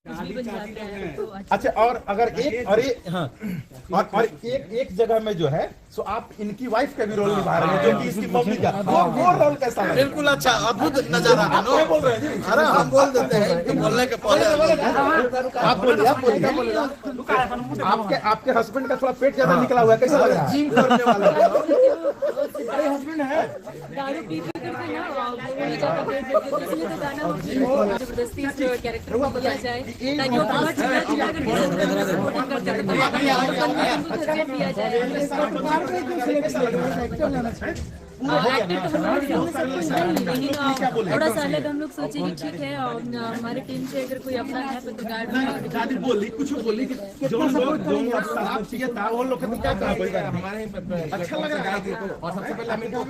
कुछ भी बन जाता है तो अच्छा, और अगर एक और एक जगह में जो है सो आप इनकी वाइफ का भी रोल निभा रहे हैं, जो कि इसकी मम्मी का, वो रोल कैसा लगा? बिल्कुल अच्छा, अद्भुत नजारा है। क्या बोल रहे हैं? अरे हम बोल देते हैं इनके बोलने के पहले। आप बोलिए, आप बोलिए। आपके हस्बैंड का थोड़ा पेट ज्यादा निकला हुआ है, कैसा लग रहा है? जिम करने वाला हस्बैंड है दारू पी करते हैं ना, इसलिए तो गाना जबरदस्ती इस कैरेक्टर को दिया जाए ताकि वो बहुत चिल्ला चिल्ला कर सपोर्टिंग करते हैं, दिया जाए। एक्टर तो लेकिन थोड़ा सा अलग हम लोग सोचे कि ठीक है, हमारे टीम से अगर कोई अपना है तो गार्ड बोली कुछ बोली जो लोग था वो लोग क्या कहा हमारे अच्छा लगा और सबसे पहले हम इनको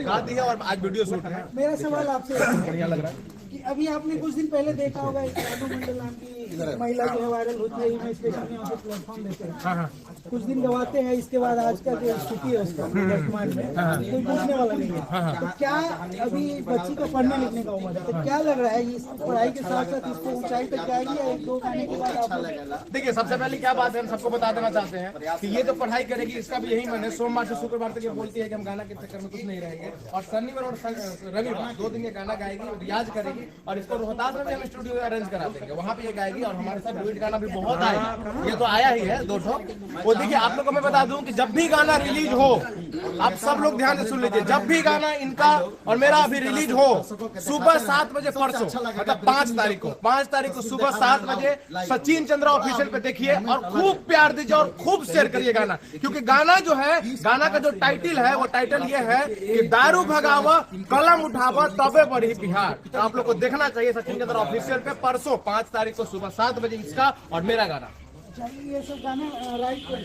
गा दी है और आज वीडियो शूट है। मेरा सवाल आपसे बढ़िया लग रहा है कि अभी आपने कुछ दिन पहले देखा होगा रानू मंडल नाम की महिला जो है वायरल होती है, इमेज स्टेशन में यहाँ प्लेटफॉर्म देते हैं, कुछ दिन गवाते हैं, इसके बाद आज का जो स्थिति है उसका वर्तमान में कोई पूछने वाला नहीं है। तो क्या अभी बच्ची का पढ़ने लिखने का उम्र है, तो क्या लग रहा है इस पढ़ाई के साथ साथ इसको ऊंचाई तक जाएगी या एक दो गाने के बाद आप? देखिए, सबसे पहले क्या बात है, हम सबको बता देना चाहते हैं कि ये जो पढ़ाई करेगी इसका भी यही मन है। सोमवार से शुक्रवार तक ये बोलती है कि हम गाना के चक्कर में कुछ नहीं रहेंगे, और शनिवार और रविवार 2 दिन ये गाना गाएगी, रियाज करेगी, और इसको रोहतास में भी हम स्टूडियो अरेंज करा देंगे, वहाँ पे ये गाएगी। और हमारे साथ डुएट गाना भी बहुत आएगा, ये तो आया ही है 200। वो देखिए, आप लोगों को मैं बता दूं कि जब भी गाना रिलीज हो, आप सब लोग ध्यान से सुन लीजिए, जब भी गाना इनका और मेरा अभी रिलीज हो, सुबह 7 बजे परसों मतलब 5 तारीख को सुबह 7 बजे सचिन चंद्रा ऑफिशियल पे देखिए, और खूब प्यार दीजिए और खूब शेयर करिए गाना, क्योंकि गाना जो है, गाना का जो टाइटल है वो टाइटल ये है कि दारू भगावा कलम उठावा तबे पर ही बिहार। तो आप लोग को देखना चाहिए सचिन चंद्रा ऑफिशियल पे परसों 5 तारीख को सुबह 7 बजे इसका और मेरा गाना। ये सब गाने राइट कर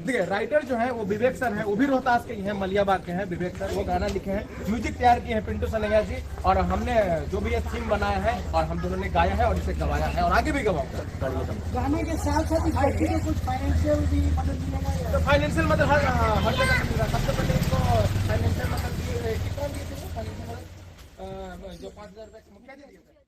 देखिए, राइटर जो है वो विवेक सर है, वो भी रोहतास के ही हैं, मलियाबाग के हैं विवेक सर। वो गाना लिखे हैं, म्यूजिक तैयार किए हैं पिंटू सनैया जी, और हमने जो भी ये थीम बनाया है और हम दोनों ने गाया है और इसे गवाया है और आगे भी गवाऊंगा। गाने के साथ साथ इस बच्ची को कुछ फाइनेंशियल भी मदद मिलेगा? तो फाइनेंशियल मदद हर जगह से मिल रहा है। सबसे पहले इसको फाइनेंशियल मदद कितना दिए थे, फाइनेंशियल मदद जो 5,000 रुपये मुखिया जी दिए थे।